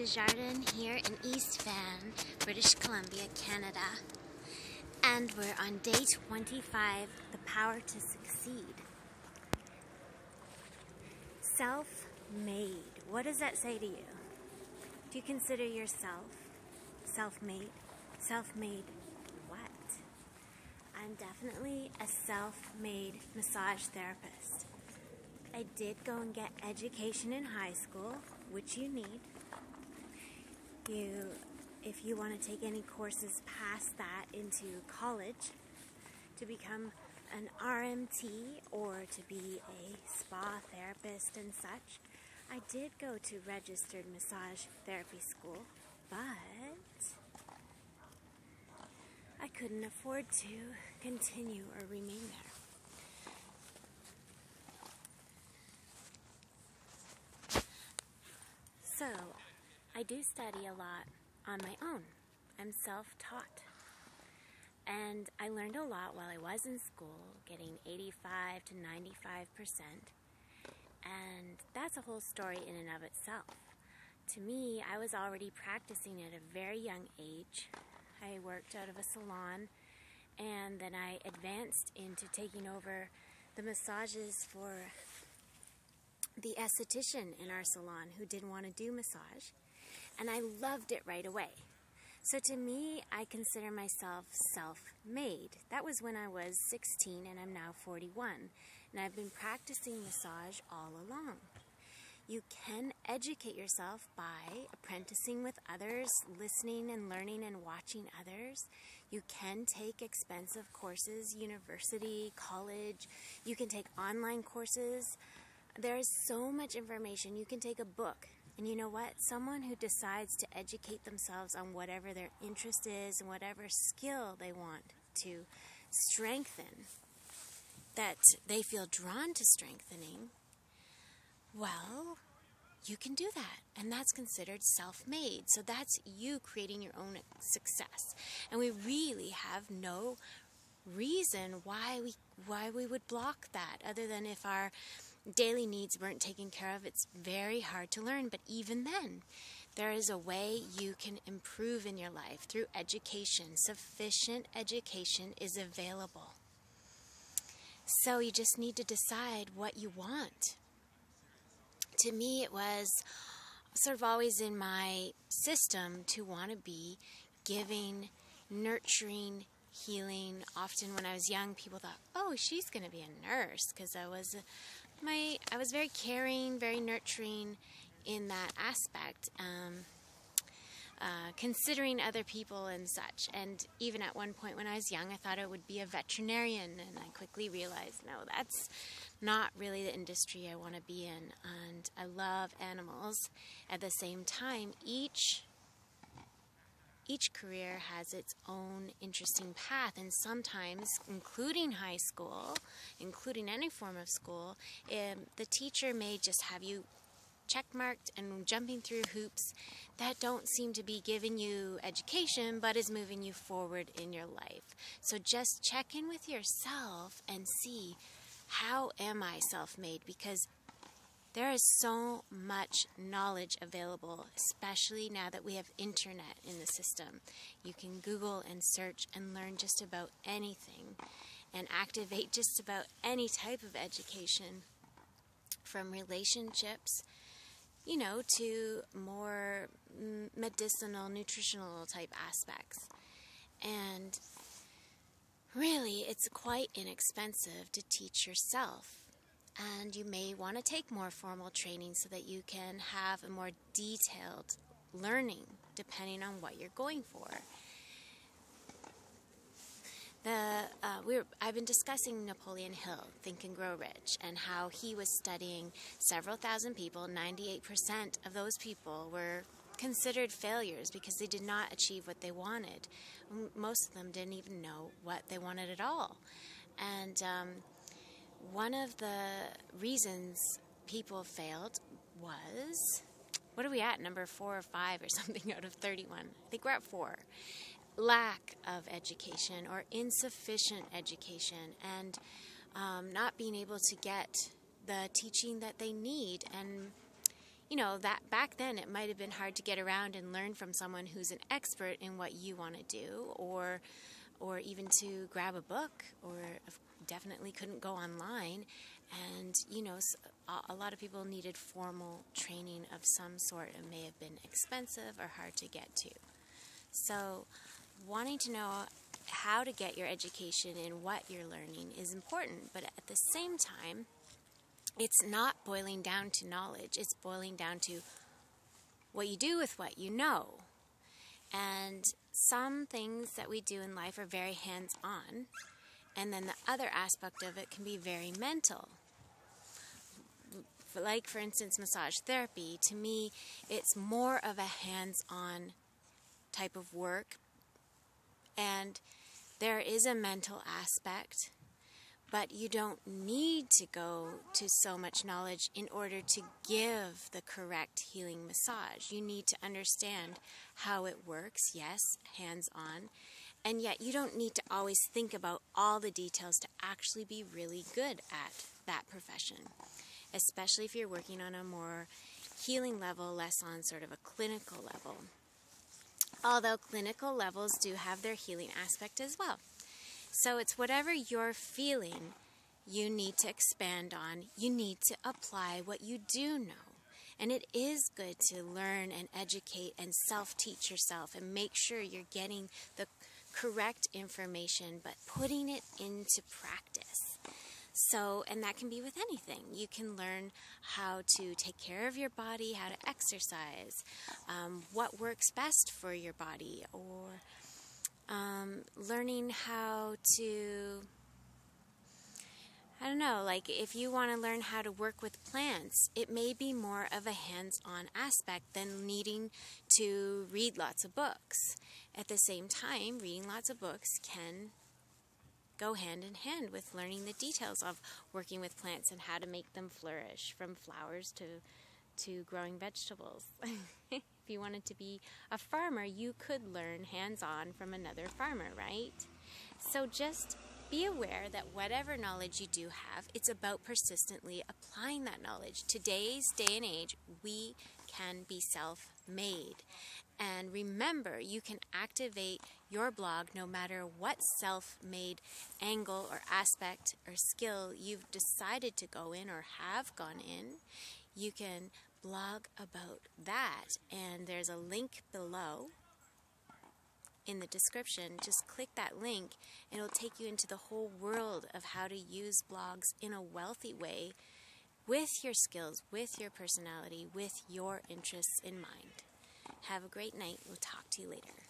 Desjardins here in East Van, British Columbia, Canada. And we're on day 25, the power to succeed. Self-made. What does that say to you? Do you consider yourself self-made? Self-made what? I'm definitely a self-made massage therapist. I did go and get education in high school, which you need. If you want to take any courses past that into college to become an RMT or to be a spa therapist and such, I did go to registered massage therapy school, but I couldn't afford to continue or remain there. So, I do study a lot on my own. I'm self-taught. And I learned a lot while I was in school, getting 85 to 95%. And that's a whole story in and of itself. To me, I was already practicing at a very young age. I worked out of a salon, and then I advanced into taking over the massages for the esthetician in our salon who didn't want to do massage. And I loved it right away. So to me, I consider myself self-made. That was when I was 16 and I'm now 41. And I've been practicing massage all along. You can educate yourself by apprenticing with others, listening and learning and watching others. You can take expensive courses, university, college. You can take online courses. There is so much information. You can take a book. And you know what? Someone who decides to educate themselves on whatever their interest is and whatever skill they want to strengthen, that they feel drawn to strengthening, well, you can do that. And that's considered self-made. So that's you creating your own success. And we really have no reason why we would block that, other than if our daily needs weren't taken care of. It's very hard to learn, but even then, there is a way you can improve in your life through education. Sufficient education is available. So you just need to decide what you want. To me, it was sort of always in my system to want to be giving, nurturing, healing. Often when I was young, people thought, oh, she's going to be a nurse, because I was very caring, very nurturing in that aspect, considering other people and such. And even at one point when I was young, I thought I would be a veterinarian, and I quickly realized, no, that's not really the industry I want to be in. And I love animals. At the same time, each career has its own interesting path, and sometimes, including high school, including any form of school, the teacher may just have you checkmarked and jumping through hoops that don't seem to be giving you education, but is moving you forward in your life. So just check in with yourself and see, how am I self-made? Because there is so much knowledge available, especially now that we have internet in the system. You can Google and search and learn just about anything and activate just about any type of education, from relationships, to more medicinal, nutritional type aspects. And really, it's quite inexpensive to teach yourself. And you may want to take more formal training so that you can have a more detailed learning depending on what you're going for. I've been discussing Napoleon Hill, Think and Grow Rich, and how he was studying several thousand people. 98% of those people were considered failures because they did not achieve what they wanted. Most of them didn't even know what they wanted at all. And one of the reasons people failed was, what are we at, number 4 or 5 or something out of 31? I think we're at 4. Lack of education or insufficient education, and not being able to get the teaching that they need. And that back then it might have been hard to get around and learn from someone who's an expert in what you want to do, or even to grab a book, or definitely couldn't go online. And, a lot of people needed formal training of some sort. It may have been expensive or hard to get to. So wanting to know how to get your education in what you're learning is important, but at the same time, it's not boiling down to knowledge. It's boiling down to what you do with what you know. And some things that we do in life are very hands-on, and then the other aspect of it can be very mental. Like, for instance, massage therapy. To me, it's more of a hands-on type of work, and there is a mental aspect, but you don't need to go to so much knowledge in order to give the correct healing massage. You need to understand how it works, yes, hands-on, and yet you don't need to always think about all the details to actually be really good at that profession, especially if you're working on a more healing level, less on sort of a clinical level. Although clinical levels do have their healing aspect as well. So it's whatever you're feeling, you need to expand on. You need to apply what you do know. And it is good to learn and educate and self-teach yourself and make sure you're getting the correct information, but putting it into practice. So, and that can be with anything. You can learn how to take care of your body, how to exercise, what works best for your body, or learning how to, like if you want to learn how to work with plants, it may be more of a hands-on aspect than needing to read lots of books. At the same time, reading lots of books can go hand in hand with learning the details of working with plants and how to make them flourish, from flowers to growing vegetables. If you wanted to be a farmer, you could learn hands-on from another farmer, right? So just be aware that whatever knowledge you do have, it's about persistently applying that knowledge. Today's day and age, we can be self-made. And remember, you can activate your blog no matter what self-made angle or aspect or skill you've decided to go in or have gone in. You can blog about that, and there's a link below in the description. Just click that link and it'll take you into the whole world of how to use blogs in a wealthy way with your skills, with your personality, with your interests in mind. Have a great night. We'll talk to you later.